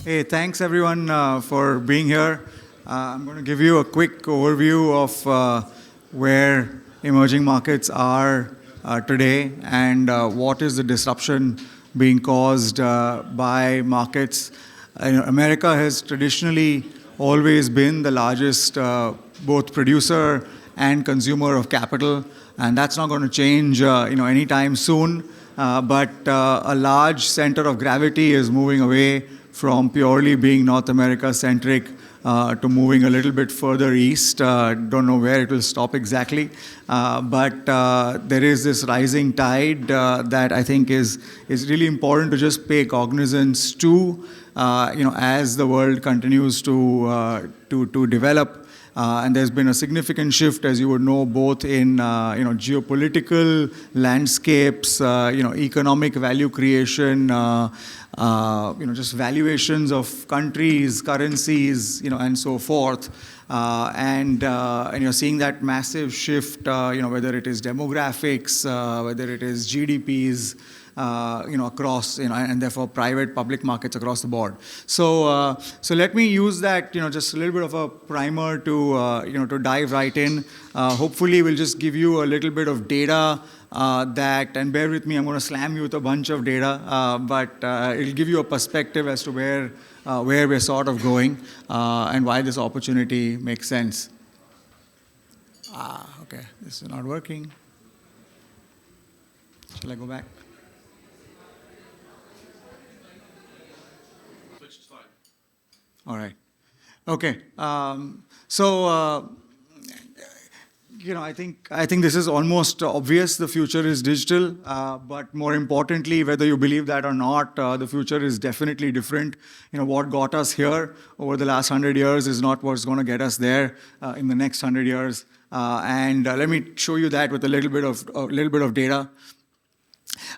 Hey, thanks everyone for being here. I'm going to give you a quick overview of where emerging markets are today and what is the disruption being caused by markets. America has traditionally always been the largest both producer and consumer of capital, and that's not going to change anytime soon. But a large center of gravity is moving away from purely being North America centric to moving a little bit further east. Don't know where it will stop exactly, but there is this rising tide that I think is really important to just pay cognizance to. As the world continues to develop. And there's been a significant shift, as you would know, both in geopolitical landscapes, economic value creation, just valuations of countries, currencies, and so forth. And you're seeing that massive shift, whether it is demographics, whether it is GDPs, across, and therefore private, public markets across the board. So let me use that, just a little bit of a primer to dive right in. Hopefully, we'll just give you a little bit of data and bear with me, I'm going to slam you with a bunch of data, but it'll give you a perspective as to where we're sort of going and why this opportunity makes sense. Okay, this is not working. Shall I go back? All right. Okay. I think this is almost obvious. The future is digital, but more importantly, whether you believe that or not, the future is definitely different. What got us here over the last 100 years is not what's going to get us there in the next 100 years. And let me show you that with a little bit of data.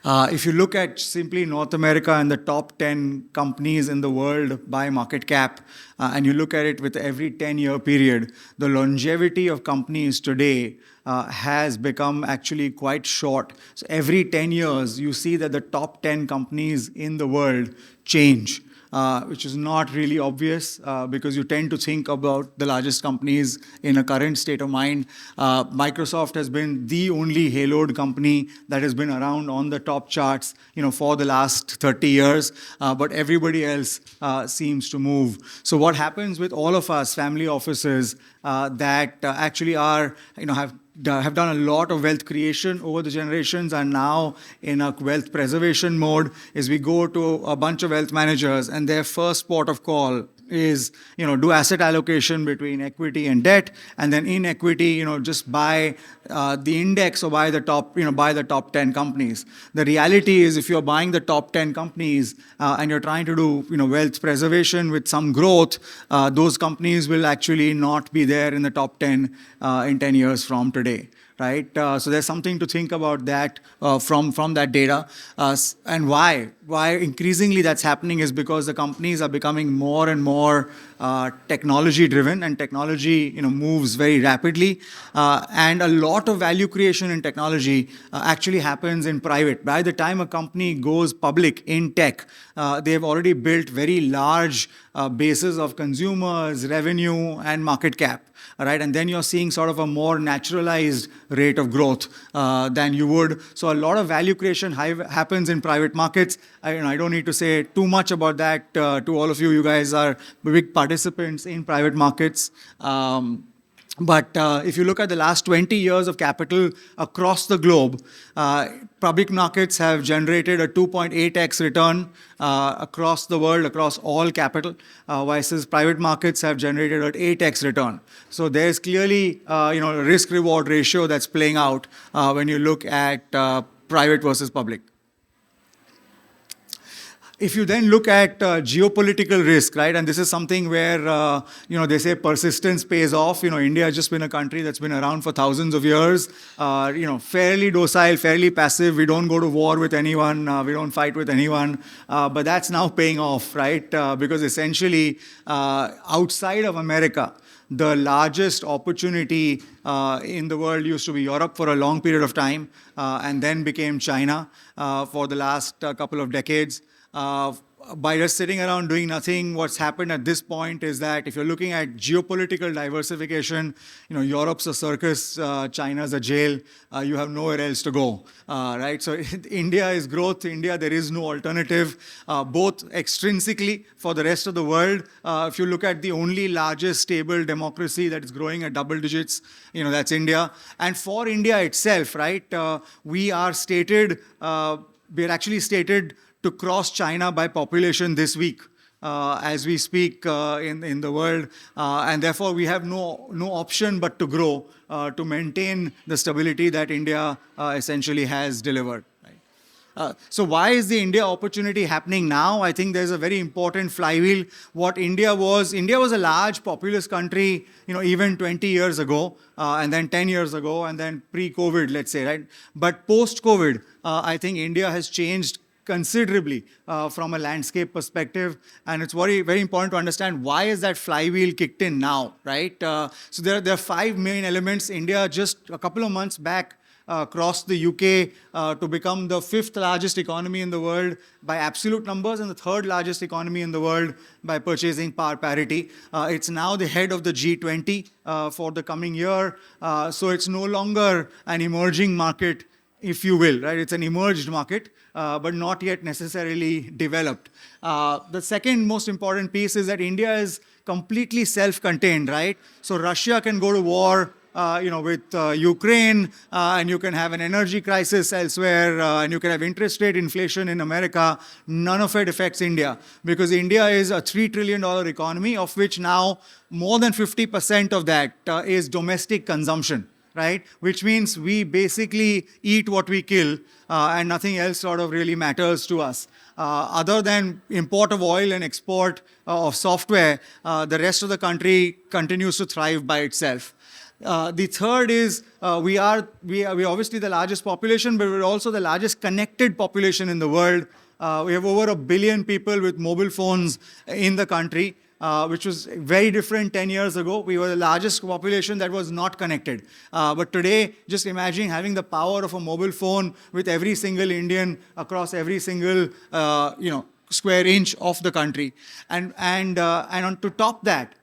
If you look at simply North America and the top 10 companies in the world by market cap, and you look at it with every 10-year period, the longevity of companies today has become actually quite short. So every 10 years, you see that the top 10 companies in the world change. Which is not really obvious because you tend to think about the largest companies in a current state of mind. Microsoft has been the only haloed company that has been around on the top charts, for the last 30 years. But everybody else seems to move. So what happens with all of us family offices that actually have done a lot of wealth creation over the generations and now in a wealth preservation mode is we go to a bunch of wealth managers and their first port of call is, do asset allocation between equity and debt, and then in equity, just buy the index or buy the top 10 companies. The reality is if you're buying the top 10 companies and you're trying to do, wealth preservation with some growth, those companies will actually not be there in the top 10 in 10 years from today. Right, so there's something to think about that from that data, and why increasingly that's happening is because the companies are becoming more and more technology driven, and technology moves very rapidly, and a lot of value creation in technology actually happens in private. By the time a company goes public in tech, they've already built very large bases of consumers, revenue, and market cap. Right, and then you're seeing sort of a more naturalized rate of growth than you would. So a lot of value creation happens in private markets. I don't need to say too much about that to all of you. You guys are big participants in private markets. But if you look at the last 20 years of capital across the globe, public markets have generated a 2.8x return across the world, across all capital, versus private markets have generated an 8x return. So there's clearly a risk-reward ratio that's playing out when you look at private versus public. If you then look at geopolitical risk, right, and this is something where, they say persistence pays off. India has just been a country that's been around for thousands of years, fairly docile, fairly passive. We don't go to war with anyone. We don't fight with anyone. But that's now paying off, right, because essentially outside of America, the largest opportunity in the world used to be Europe for a long period of time and then became China for the last couple of decades. By just sitting around doing nothing, what's happened at this point is that if you're looking at geopolitical diversification, Europe's a circus, China's a jail, you have nowhere else to go, right? So India is growth. India, there is no alternative, both extrinsically for the rest of the world. If you look at the only largest stable democracy that is growing at double digits, that's India. And for India itself, right, we are actually stated to cross China by population this week, as we speak in the world, and therefore we have no option but to grow to maintain the stability that India essentially has delivered. So why is the India opportunity happening now? I think there's a very important flywheel. India was a large populous country, even 20 years ago, and then 10 years ago, and then pre-COVID, let's say, right? But post-COVID, I think India has changed considerably from a landscape perspective, and it's very, very important to understand why is that flywheel kicked in now, right? So there are 5 main elements. India just a couple of months back crossed the UK to become the 5th largest economy in the world by absolute numbers and the 3rd largest economy in the world by purchasing power parity. It's now the head of the G20 for the coming year. So it's no longer an emerging market, if you will, right? It's an emerged market, but not yet necessarily developed. The second most important piece is that India is completely self-contained, right? So Russia can go to war with Ukraine, and you can have an energy crisis elsewhere, and you can have interest rate inflation in America. None of it affects India, because India is a $3 trillion economy, of which now more than 50% of that is domestic consumption, right? Which means we basically eat what we kill, and nothing else sort of really matters to us. Other than import of oil and export of software, the rest of the country continues to thrive by itself. The third is we are obviously the largest population, but we're also the largest connected population in the world. We have over 1 billion people with mobile phones in the country, which was very different 10 years ago. We were the largest population that was not connected. But today, just imagine having the power of a mobile phone with every single Indian across every single square inch of the country. And on to top that,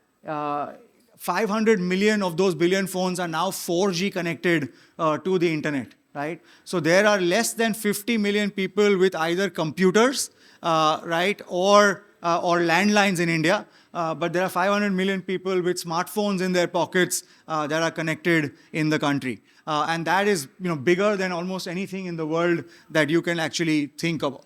500 million of those billion phones are now 4G connected to the internet, right? So there are less than 50 million people with either computers, right, or landlines in India. But there are 500 million people with smartphones in their pockets that are connected in the country. And that is bigger than almost anything in the world that you can actually think about.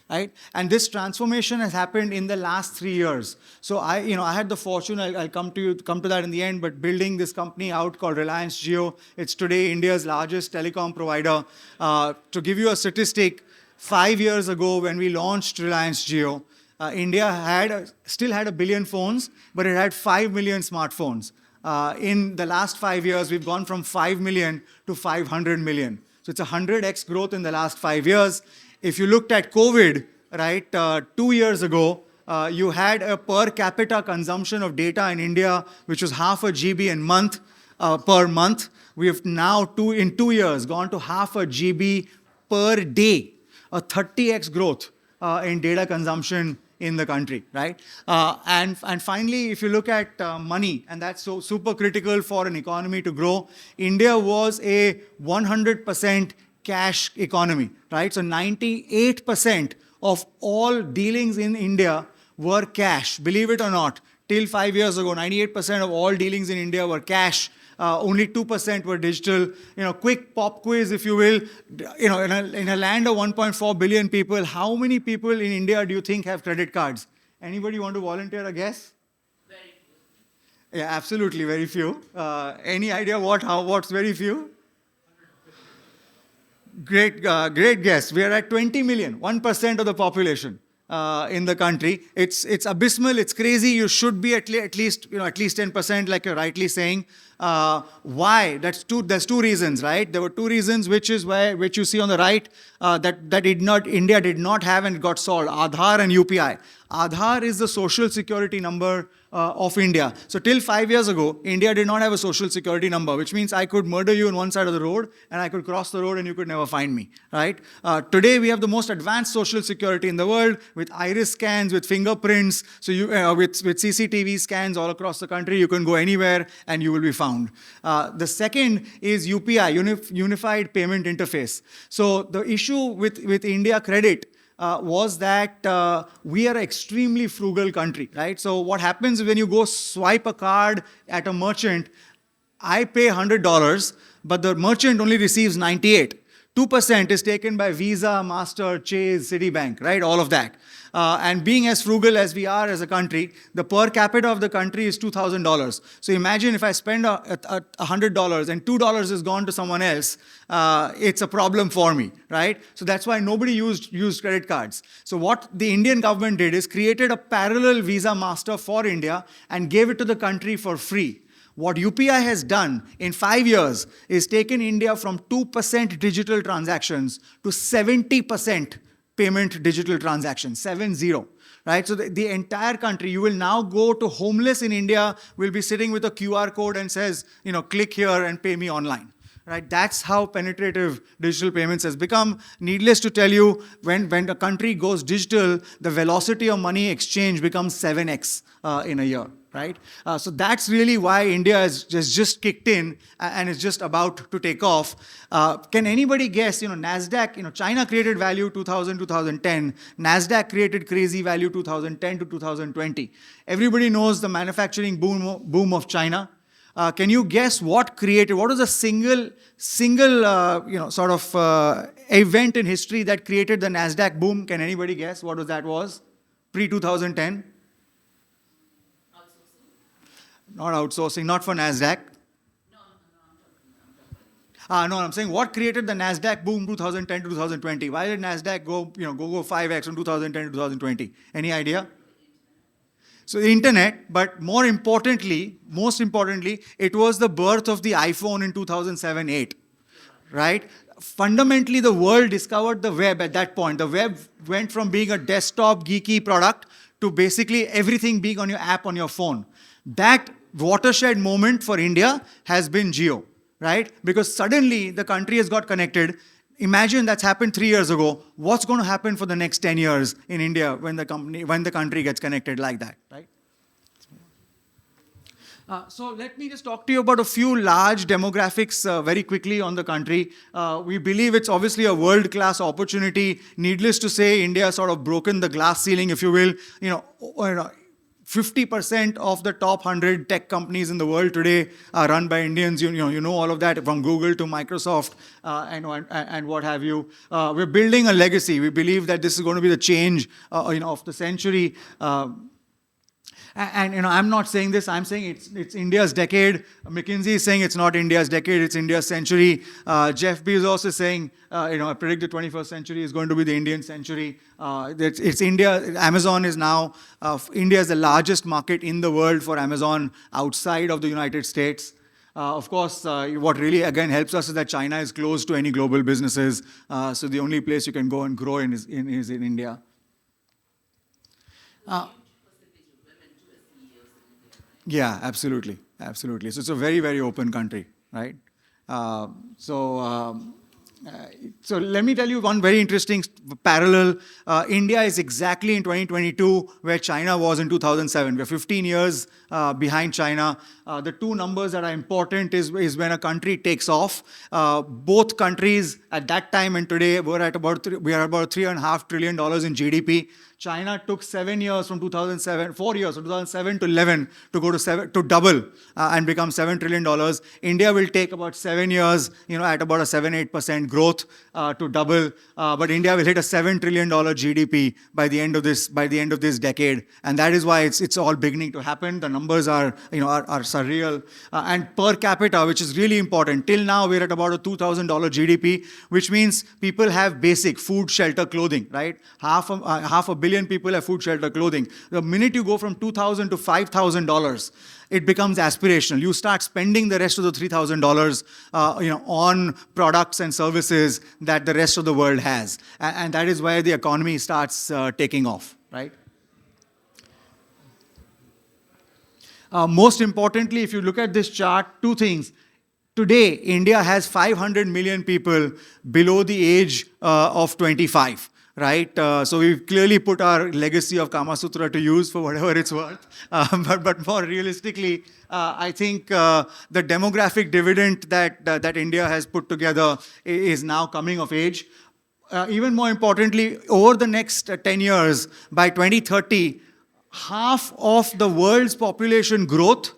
Right? And this transformation has happened in the last 3 years. So I had the fortune, I'll come to that in the end, but building this company out called Reliance Jio. It's today India's largest telecom provider. To give you a statistic, 5 years ago when we launched Reliance Jio, India still had 1 billion phones, but it had 5 million smartphones. In the last 5 years, we've gone from 5 million to 500 million. So it's a 100x growth in the last 5 years. If you looked at COVID, right, 2 years ago, you had a per capita consumption of data in India, which was half a GB per month. We have now, in 2 years, gone to half a GB per day, a 30x growth in data consumption in the country, right? And finally, if you look at money, and that's so super critical for an economy to grow, India was a 100% cash economy, right? So 98% of all dealings in India were cash, believe it or not. Till 5 years ago, 98% of all dealings in India were cash. Only 2% were digital. Quick pop quiz, if you will. In a land of 1.4 billion people, how many people in India do you think have credit cards? Anybody want to volunteer a guess? Very few. Yeah, absolutely, very few. Any idea what's very few? Great guess. We are at 20 million, 1% of the population in the country. It's abysmal. It's crazy. You should be at least 10%, like you're rightly saying. Why? There's two reasons, right? There were 2 reasons, which you see on the right, that India did not have and it got solved. Aadhaar and UPI. Aadhaar is the social security number of India. So till 5 years ago, India did not have a social security number, which means I could murder you on one side of the road and I could cross the road and you could never find me, right? Today, we have the most advanced social security in the world with iris scans, with fingerprints, so with CCTV scans all across the country, you can go anywhere and you will be found. The second is UPI, Unified Payment Interface. So the issue with India credit was that we are an extremely frugal country, right? So what happens when you go swipe a card at a merchant, I pay $100, but the merchant only receives 98. 2% is taken by Visa, Master, Chase, Citibank, right? All of that. And being as frugal as we are as a country, the per capita of the country is $2,000. So imagine if I spend $100 and $2 is gone to someone else, it's a problem for me, right? So that's why nobody used credit cards. So what the Indian government did is created a parallel Visa Master for India and gave it to the country for free. What UPI has done in 5 years is taken India from 2% digital transactions to 70% payment digital transactions, 7-0, right? So the entire country, you will now go to homeless in India, will be sitting with a QR code and says, click here and pay me online. Right? That's how penetrative digital payments has become. Needless to tell you, when a country goes digital, the velocity of money exchange becomes 7x in a year. Right? So that's really why India has just kicked in and is just about to take off. Can anybody guess, NASDAQ, China created value 2000, 2010. NASDAQ created crazy value 2010 to 2020. Everybody knows the manufacturing boom of China. Can you guess what was a single event in history that created the NASDAQ boom? Can anybody guess what that was? Pre-2010? Not outsourcing, not for NASDAQ. No, I'm saying what created the NASDAQ boom 2010 to 2020? Why did NASDAQ go 5x from 2010 to 2020? Any idea? So the internet, but most importantly, it was the birth of the iPhone in 2007-8, right? Fundamentally, the world discovered the web at that point. The web went from being a desktop geeky product to basically everything being on your app on your phone. That watershed moment for India has been Jio, right? Because suddenly the country has got connected. Imagine that's happened 3 years ago. What's going to happen for the next 10 years in India when the country gets connected like that, right? So let me just talk to you about a few large demographics very quickly on the country. We believe it's obviously a world-class opportunity. Needless to say, India has sort of broken the glass ceiling, if you will. 50% of the top 100 tech companies in the world today are run by Indians. You know all of that, from Google to Microsoft and what have you. We're building a legacy. We believe that this is going to be the change of the century. And I'm not saying this. I'm saying it's India's decade. McKinsey is saying it's not India's decade. It's India's century. Jeff Bezos is saying, I predict the 21st century is going to be the Indian century. It's India. Amazon is now India is the largest market in the world for Amazon outside of the United States. Of course, what really again helps us is that China is close to any global businesses. So the only place you can go and grow is in India. Yeah, absolutely. So it's a very, very open country, right? So let me tell you one very interesting parallel. India is exactly in 2022 where China was in 2007. We're 15 years behind China. The two numbers that are important is when a country takes off. Both countries at that time and today we are at about $3.5 trillion in GDP. China took 4 years from 2007 to 11 to go to double and become $7 trillion. India will take about 7 years, at about a 7-8% growth to double. But India will hit a $7 trillion GDP by the end of this decade, and that is why it's all beginning to happen. The numbers are surreal, and per capita, which is really important. Till now, we're at about a $2,000 GDP, which means people have basic food, shelter, clothing. Right, half a billion people have food, shelter, clothing. The minute you go from $2,000 to $5,000, it becomes aspirational. You start spending the rest of the $3,000, on products and services that the rest of the world has, and that is where the economy starts taking off. Right. Most importantly, if you look at this chart, two things. Today, India has 500 million people below the age of 25, right? So we've clearly put our legacy of Kama Sutra to use for whatever it's worth. But more realistically, I think the demographic dividend that India has put together is now coming of age. Even more importantly, over the next 10 years, by 2030, half of the world's population growth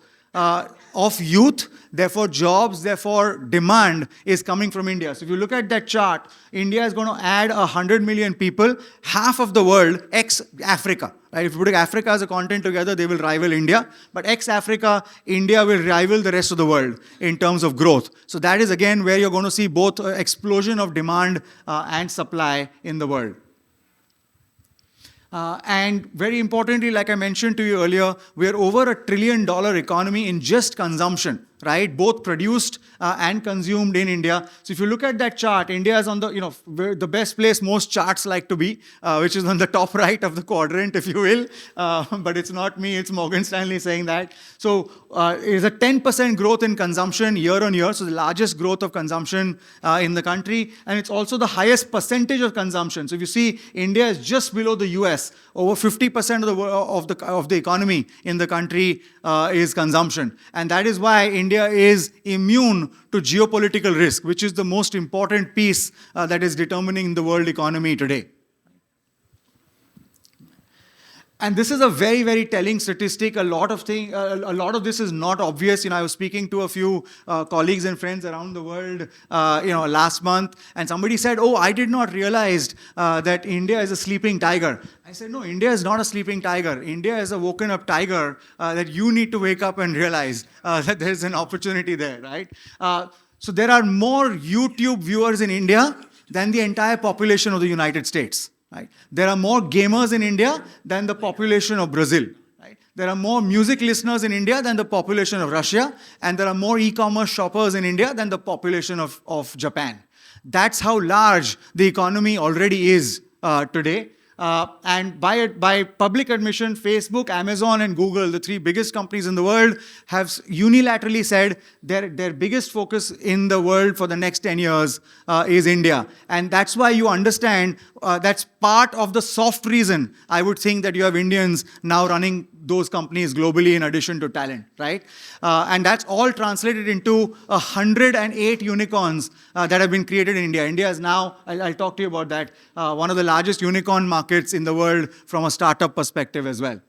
of youth, therefore jobs, therefore demand, is coming from India. So if you look at that chart, India is going to add 100 million people, half of the world, ex-Africa. Right? If you put Africa as a continent together, they will rival India. But ex-Africa, India will rival the rest of the world in terms of growth. So that is again where you're going to see both explosion of demand and supply in the world. And very importantly, like I mentioned to you earlier, we are over $1 trillion economy in just consumption, right? Both produced and consumed in India. So if you look at that chart, India is on the, the best place most charts like to be, which is on the top right of the quadrant, if you will. But it's not me, it's Morgan Stanley saying that. So it's a 10% growth in consumption year on year. So the largest growth of consumption in the country. And it's also the highest percentage of consumption. So if you see, India is just below the US. Over 50% of the economy in the country is consumption. And that is why India is immune to geopolitical risk, which is the most important piece that is determining the world economy today. And this is a very, very telling statistic. A lot of this is not obvious. I was speaking to a few colleagues and friends around the world, last month, and somebody said, "Oh, I did not realize that India is a sleeping tiger." I said, "No, India is not a sleeping tiger. India is a woken up tiger that you need to wake up and realize that there is an opportunity there, right?" So there are more YouTube viewers in India than the entire population of the United States. Right? There are more gamers in India than the population of Brazil. Right? There are more music listeners in India than the population of Russia. And there are more e-commerce shoppers in India than the population of Japan. That's how large the economy already is today. And by public admission, Facebook, Amazon, and Google, the three biggest companies in the world, have unilaterally said their biggest focus in the world for the next 10 years is India. And that's why you understand that's part of the soft reason, I would think, that you have Indians now running those companies globally in addition to talent, right? And that's all translated into 108 unicorns that have been created in India. India is now, I'll talk to you about that, one of the largest unicorn markets in the world from a startup perspective as well.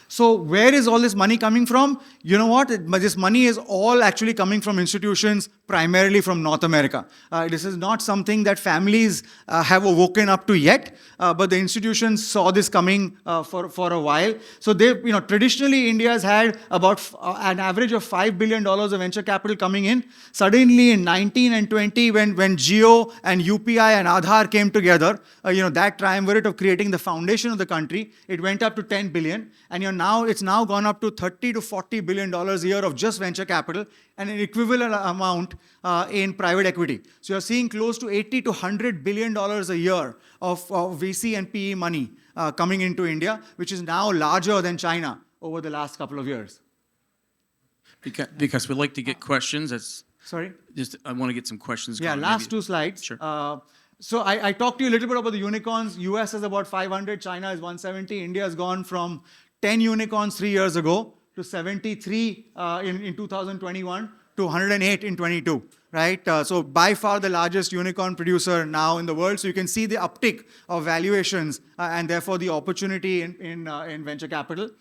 So where is all this money coming from? You know what? This money is all actually coming from institutions, primarily from North America. This is not something that families have woken up to yet, but the institutions saw this coming for a while. So traditionally, India has had about an average of $5 billion of venture capital coming in. Suddenly in 19 and 20, when Jio and UPI and Aadhaar came together, that triumvirate of creating the foundation of the country, it went up to 10 billion. And it's now gone up to $30 to $40 billion a year of just venture capital and an equivalent amount in private equity. So you're seeing close to $80 to $100 billion a year of VC and PE money coming into India, which is now larger than China over the last couple of years. Because we'd like to get questions. Sorry? I want to get some questions. Yeah, last two slides. Sure. So I talked to you a little bit about the unicorns. US is about 500, China is 170. India has gone from 10 unicorns 3 years ago to 73 in 2021 to 108 in 22, right? So by far the largest unicorn producer now in the world. So you can see the uptick of valuations and therefore the opportunity in venture capital.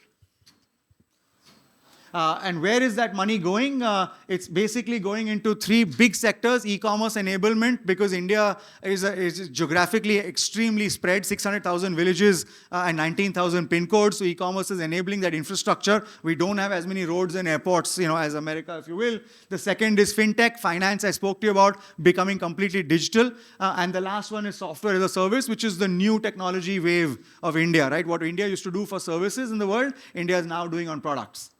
And where is that money going? It's basically going into three big sectors: e-commerce enablement, because India is geographically extremely spread, 600,000 villages and 19,000 pin codes. So e-commerce is enabling that infrastructure. We don't have as many roads and airports, as America, if you will. The second is fintech, finance, I spoke to you about, becoming completely digital. And the last one is software as a service, which is the new technology wave of India, right? What India used to do for services in the world, India is now doing on products.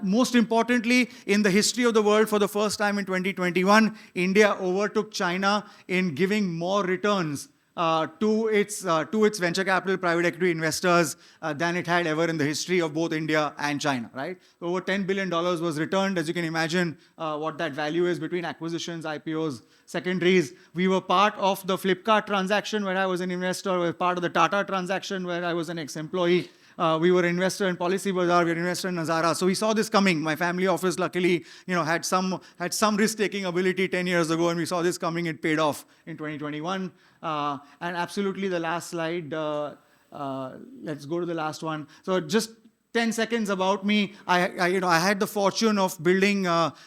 Most importantly, in the history of the world, for the first time in 2021, India overtook China in giving more returns to its venture capital private equity investors than it had ever in the history of both India and China, right? So over $10 billion was returned. As you can imagine, what that value is between acquisitions, IPOs, secondaries. We were part of the Flipkart transaction where I was an investor. We were part of the Tata transaction where I was an ex-employee. We were investor in Policy Bazaar, we were investor in Nazara. So we saw this coming. My family office, luckily, had some risk-taking ability 10 years ago, and we saw this coming. It paid off in 2021. And absolutely, the last slide. Let's go to the last one. So just 10 seconds about me. I had the fortune of building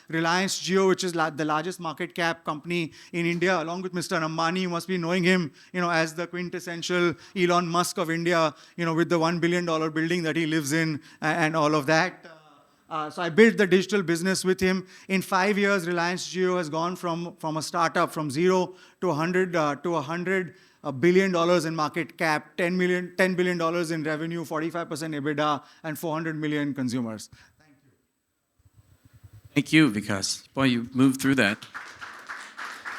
Reliance Jio, which is the largest market cap company in India, along with Mr. Ambani. You must be knowing him, as the quintessential Elon Musk of India, with the $1 billion building that he lives in and all of that. So I built the digital business with him. In 5 years, Reliance Jio has gone from a startup from 0 to 100 $1 billion in market cap, $10 billion in revenue, 45% EBITDA, and 400 million consumers. Thank you, Vikas. Boy, you moved through that.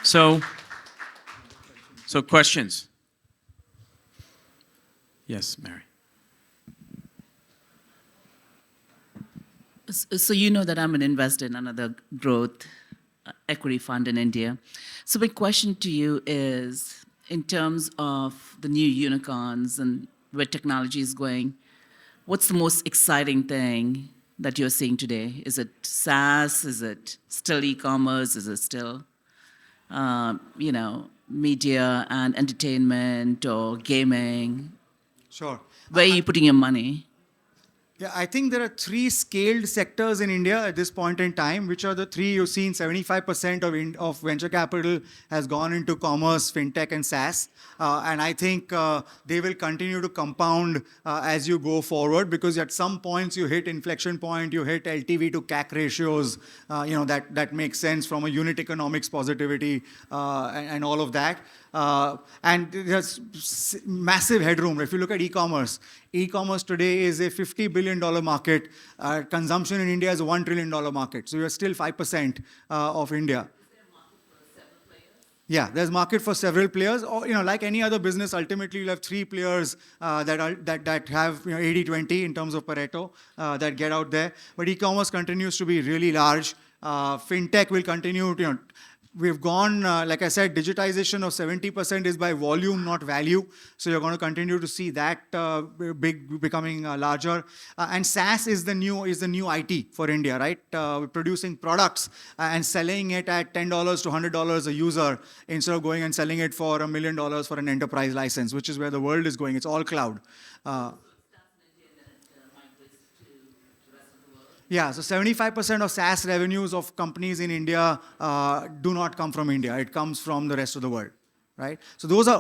So questions? Yes, Mary. So you know that I'm an investor in another growth equity fund in India. So my question to you is, in terms of the new unicorns and where technology is going, what's the most exciting thing that you're seeing today? Is it SaaS? Is it still e-commerce? Is it still, media and entertainment or gaming? Sure. Where are you putting your money? Yeah, I think there are 3 scaled sectors in India at this point in time, which are the 3 you've seen. 75% of venture capital has gone into commerce, fintech, and SaaS. And I think they will continue to compound as you go forward, because at some points you hit inflection point, you hit LTV to CAC ratios, that makes sense from a unit economics positivity and all of that. And there's massive headroom. If you look at e-commerce today is a $50 billion market. Consumption in India is a $1 trillion market. So you're still 5% of India. Yeah, there's market for several players. Or, like any other business, ultimately you'll have 3 players that have 80-20 in terms of Pareto that get out there. But e-commerce continues to be really large. Fintech will continue to. We've gone, like I said, digitization of 70% is by volume, not value. So you're going to continue to see that becoming larger. And SaaS is the new IT for India, right? We're producing products and selling it at $10 to $100 a user instead of going and selling it for $1 million for an enterprise license, which is where the world is going. It's all cloud. Yeah, so 75% of SaaS revenues of companies in India do not come from India. It comes from the rest of the world, right? So those are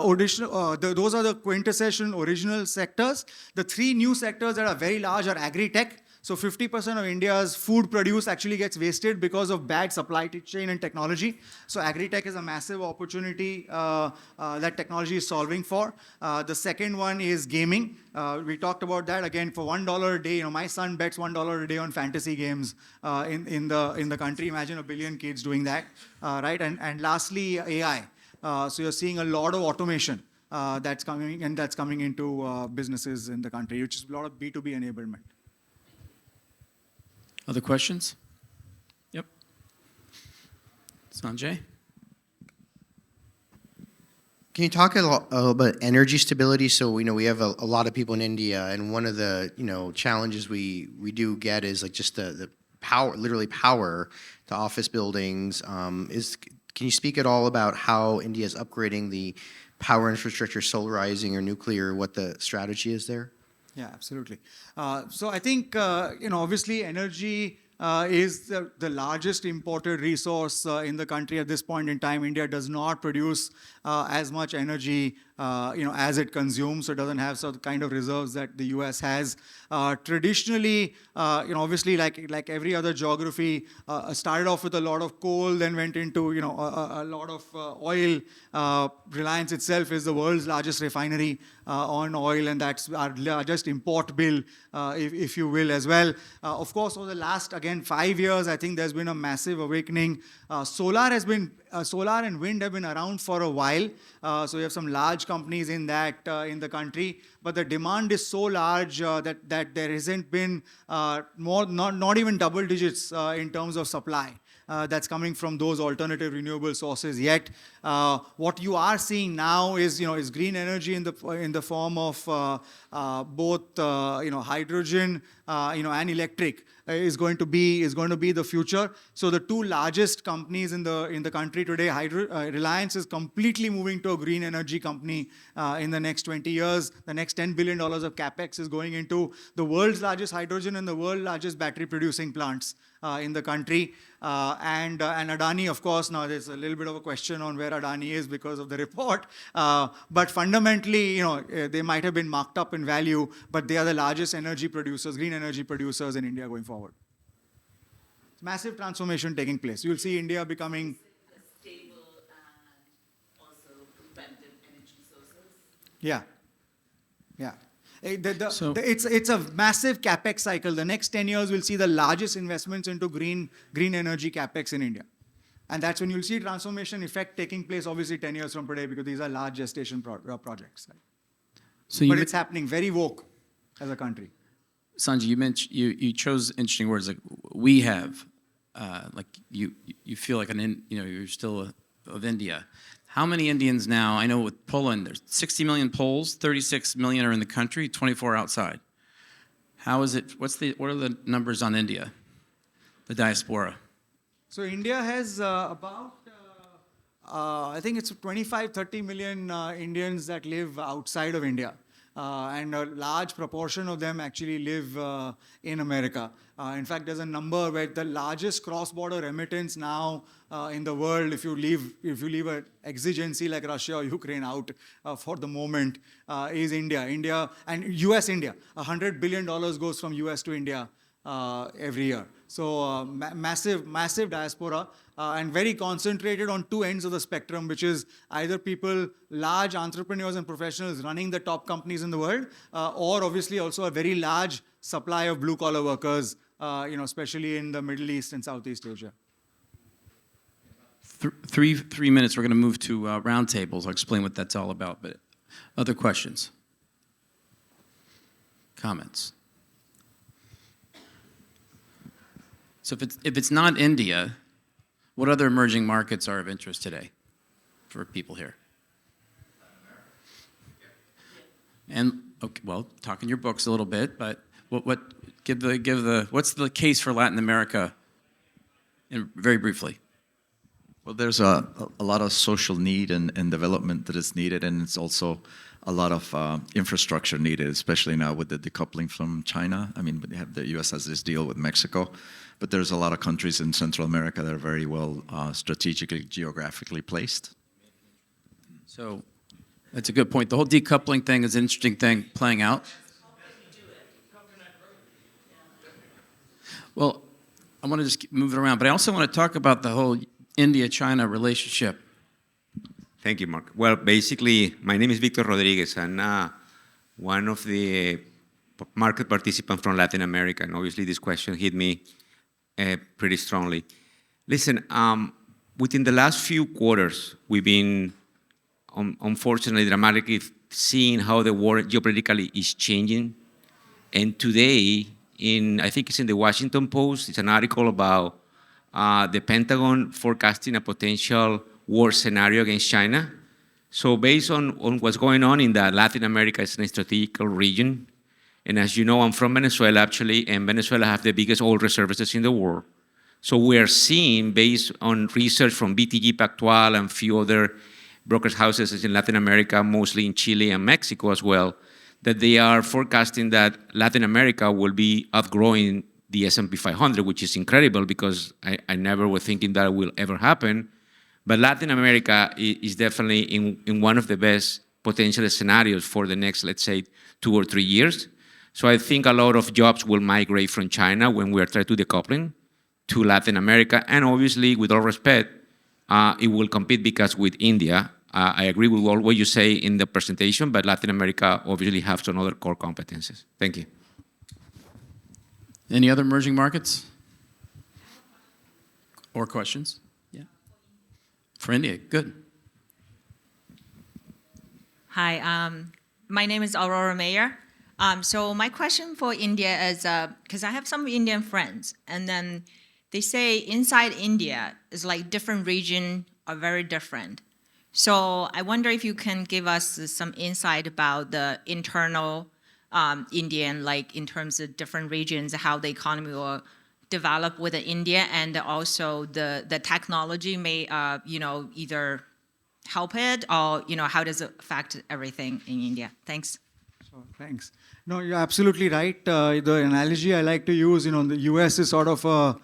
those are the quintessential original sectors. The 3 new sectors that are very large are agri-tech. So 50% of India's food produce actually gets wasted because of bad supply chain and technology. So agri-tech is a massive opportunity that technology is solving for. The second one is gaming. We talked about that again. For $1 a day, my son bets $1 a day on fantasy games in the country. Imagine 1 billion kids doing that, right? And lastly, AI. So you're seeing a lot of automation that's coming into businesses in the country, which is a lot of B2B enablement. Other questions? Yep. Sanjay? Can you talk a little about energy stability? So we have a lot of people in India, and one of the challenges we do get is like just the power, literally power to office buildings. Can you speak at all about how India is upgrading the power infrastructure, solarizing or nuclear? What the strategy is there? Yeah, absolutely. So I think, obviously energy is the largest imported resource in the country at this point in time. India does not produce as much energy, as it consumes. So it doesn't have the kind of reserves that the US has. Traditionally, obviously, like every other geography, started off with a lot of coal, then went into, a lot of oil. Reliance itself is the world's largest refinery on oil, and that's our largest import bill, if you will, as well. Of course, over the last, again, 5 years, I think there's been a massive awakening. Solar has been solar and wind have been around for a while. So we have some large companies in that in the country, but the demand is so large that there hasn't been not even double digits in terms of supply. That's coming from those alternative renewable sources yet. What you are seeing now is green energy in the form of both hydrogen and electric is going to be the future. So the two largest companies in the country today, Reliance is completely moving to a green energy company in the next 20 years. The next $10 billion of capex is going into the world's largest hydrogen and the world's largest battery producing plants in the country. And Adani, of course, now there's a little bit of a question on where Adani is because of the report. But fundamentally, they might have been marked up in value, but they are the largest energy producers, green energy producers in India going forward. Massive transformation taking place. You'll see India becoming Stable and also competitive energy sources. Yeah. So- It's a massive capex cycle. The next 10 years, we'll see the largest investments into green energy capex in India. And that's when you'll see transformation effect taking place, obviously 10 years from today, because these are large gestation projects. Right? So But it's happening very woke as a country. Sanjay, you mentioned you chose interesting words like we have, like you feel like you're still of India. How many Indians now? I know with Poland, there's 60 million Poles, 36 million are in the country, 24 outside. How is it? What are the numbers on India, the diaspora? So India has about, I think it's 25, 30 million Indians that live outside of India. And a large proportion of them actually live in America. In fact, there's a number where the largest cross-border remittance now in the world, if you leave an exigency like Russia or Ukraine out for the moment, is India. India and US-India. $100 billion goes from US to India every year. So massive diaspora and very concentrated on two ends of the spectrum, which is either people, large entrepreneurs and professionals running the top companies in the world, or obviously also a very large supply of blue-collar workers, especially in the Middle East and Southeast Asia. 3 minutes, we're going to move to roundtables. I'll explain what that's all about. But other questions? Comments? So if it's not India, what other emerging markets are of interest today for people here? And okay, well, talk in your books a little bit, but what's the case for Latin America, very briefly? Well, there's a lot of social need and development that is needed, and it's also a lot of infrastructure needed, especially now with the decoupling from China. I mean, the U.S. has this deal with Mexico, but there's a lot of countries in Central America that are very well strategically, geographically placed. So that's a good point. The whole decoupling thing is an interesting thing playing out. Well, I want to just move it around, but I also want to talk about the whole India-China relationship. Thank you, Mark. Well, basically, my name is Victor Rodriguez, and one of the market participants from Latin America, and obviously this question hit me pretty strongly. Listen, within the last few quarters, we've been unfortunately dramatically seeing how the war geopolitically is changing. And today, I think it's in the Washington Post, it's an article about the Pentagon forecasting a potential war scenario against China. So based on what's going on in the Latin America, it's a strategic region. And as you know, I'm from Venezuela actually, and Venezuela have the biggest oil reserves in the world. So we are seeing, based on research from BTG Pactual and a few other brokers houses in Latin America, mostly in Chile and Mexico as well, that they are forecasting that Latin America will be outgrowing the S&P 500, which is incredible because I never was thinking that will ever happen. But Latin America is definitely in one of the best potential scenarios for the next, let's say, 2 or 3 years. So I think a lot of jobs will migrate from China when we are trying to decoupling to Latin America. And obviously, with all respect, it will compete because with India, I agree with what you say in the presentation, but Latin America obviously has some other core competences. Thank you. Any other emerging markets? Or questions? Yeah. For India, good. Hi, my name is Aurora Mayer. So my question for India is, because I have some Indian friends, and then they say inside India is like different region are very different. So I wonder if you can give us some insight about the internal Indian, like in terms of different regions, how the economy will develop within India, and also the technology may, either help it, or how does it affect everything in India? Thanks. Sure, thanks. No, you're absolutely right. The analogy I like to use, the US is sort of a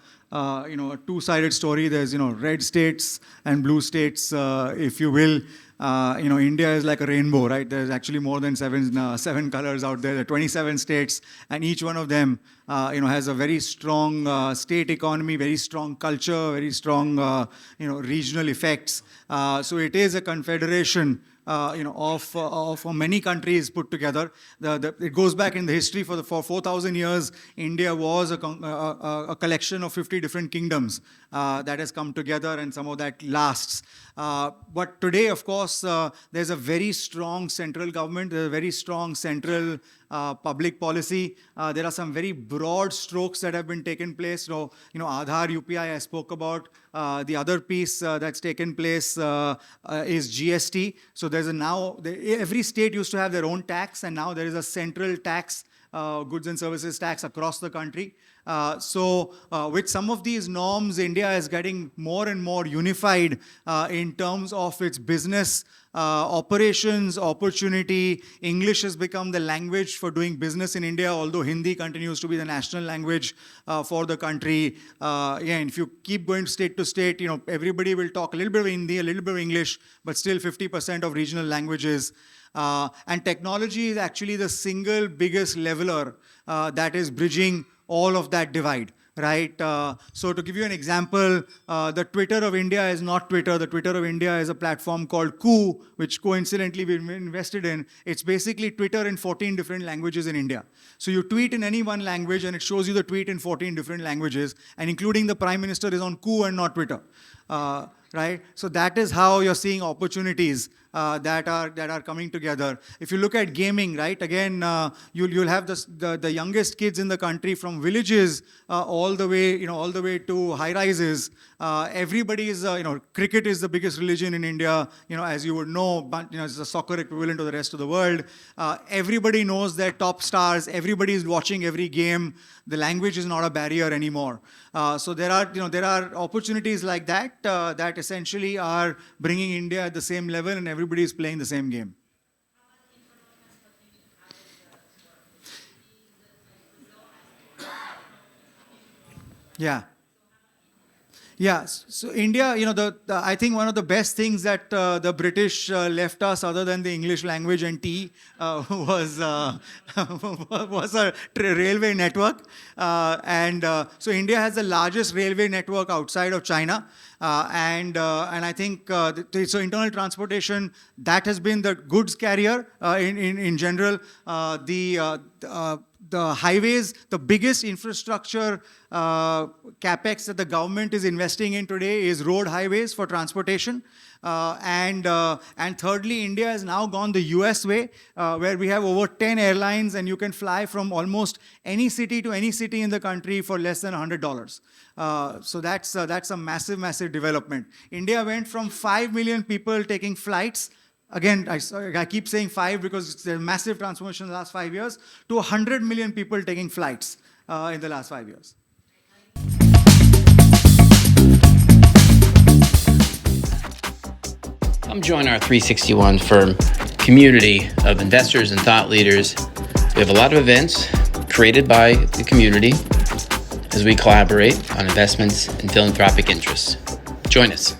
two-sided story. There's, red states and blue states, if you will. India is like a rainbow, right? There's actually more than seven colors out there. There are 27 states, and each one of them, has a very strong state economy, very strong culture, very strong, regional effects. So it is a confederation of many countries put together. It goes back in the history for 4,000 years. India was a collection of 50 different kingdoms that has come together, and some of that lasts. But today, of course, there's a very strong central government. There's a very strong central public policy. There are some very broad strokes that have been taken place. Aadhaar, UPI, I spoke about. The other piece that's taken place is GST. So every state used to have their own tax, and now there is a central tax, goods and services tax across the country. So with some of these norms, India is getting more and more unified in terms of its business operations, opportunity. English has become the language for doing business in India, although Hindi continues to be the national language for the country. And if you keep going state to state, everybody will talk a little bit of Hindi, a little bit of English, but still 50% of regional languages. And technology is actually the single biggest leveler that is bridging all of that divide, right? So to give you an example, the Twitter of India is not Twitter. The Twitter of India is a platform called Koo, which coincidentally we've invested in. It's basically Twitter in 14 different languages in India. So you tweet in any one language, and it shows you the tweet in 14 different languages, and including the Prime Minister is on Koo and not Twitter. Right? So that is how you're seeing opportunities that are coming together. If you look at gaming, right? Again, you'll have the youngest kids in the country from villages all the way to high rises. Everybody is cricket is the biggest religion in India. As you would know, but it's the soccer equivalent to the rest of the world. Everybody knows their top stars. Everybody is watching every game. The language is not a barrier anymore. So there are opportunities like that that essentially are bringing India at the same level, and everybody is playing the same game. Yeah. Yeah, so India, I think one of the best things that the British left us, other than the English language and tea, was a railway network. So India has the largest railway network outside of China. And I think, so internal transportation, that has been the goods carrier in general. The highways, the biggest infrastructure capex that the government is investing in today is road highways for transportation. And thirdly, India has now gone the US way, where we have over 10 airlines, and you can fly from almost any city to any city in the country for less than $100. So that's a massive, massive development. India went from 5 million people taking flights. Again, I keep saying 5 because it's a massive transformation in the last 5 years, to 100 million people taking flights in the last 5 years. Come join our 361 firm community of investors and thought leaders. We have a lot of events created by the community as we collaborate on investments and philanthropic interests. Join us.